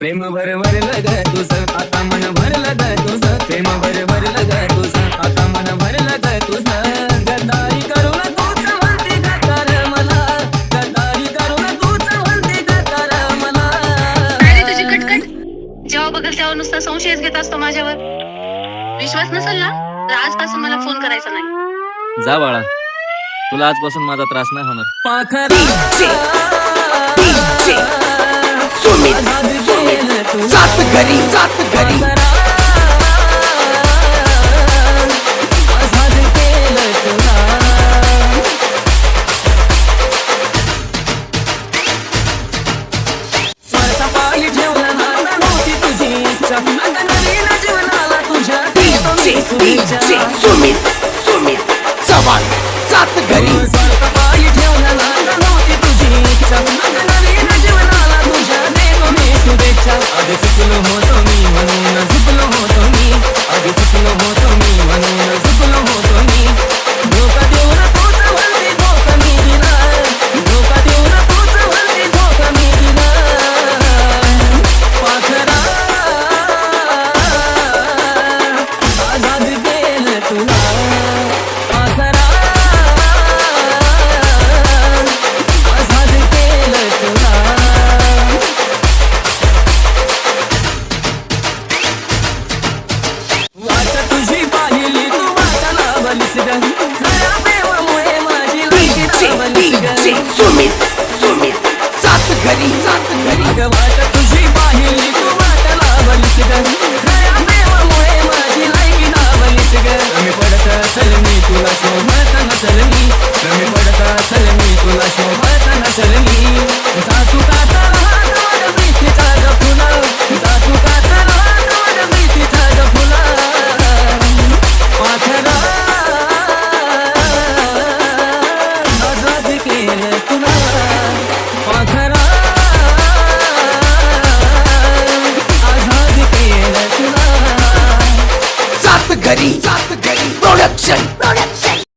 प्रेम भरलं ग तुझं आता मन भरलं ग तुझं प्रेम भरलं ग तुझं आता मन भरलं ग तुझं गद्दारी करून तूच म्हणते गद्दार मला गद्दारी करून तूच म्हणते गद्दार मला काय रे तुझी कटकट जेव्हा बघल तेव्हा नुसता संशयच घेत असतो माझ्यावर. विश्वास नसेल ना तर आजपासून मला फोन करायचा नाही. जा बाळा, तुला आजपासून माझा त्रास नाही होणार. सात घरी सुमित चव्हाण सात घरी आधी चुकलो होतो मी म्हणून झुकलो होतो मी आधी चुकलो होतो मी म्हणून झुकलो होतो मी धोका देऊन तूच म्हणते धोका मी दिला धोका देऊन तूच म्हणते धोका मी दिला पाखरा आझाद केलं तुला पाखरा आझाद केलं तुला तुझी पाहिली तू वाटा लावलीस ग खऱ्या प्रेमामुळे माझी सुमित सात घरी अगं वाट तुझी पाहिली तू वाटा लावलीस ग खऱ्या प्रेमामुळे माझी लायकी लावलीस ग कमी पडत असल मी तुला शोभत नसल मी कमी पडत असल मी तुला शोभत नसल मी सासू कातर हातवर प्रीतीचा ग फुला सासू कातर हातवर प्रीतीचा ग फुला पाखरा आझाद केलं तुला पाखरा आझाद केलं तुला सात घरी प्रोडक्शन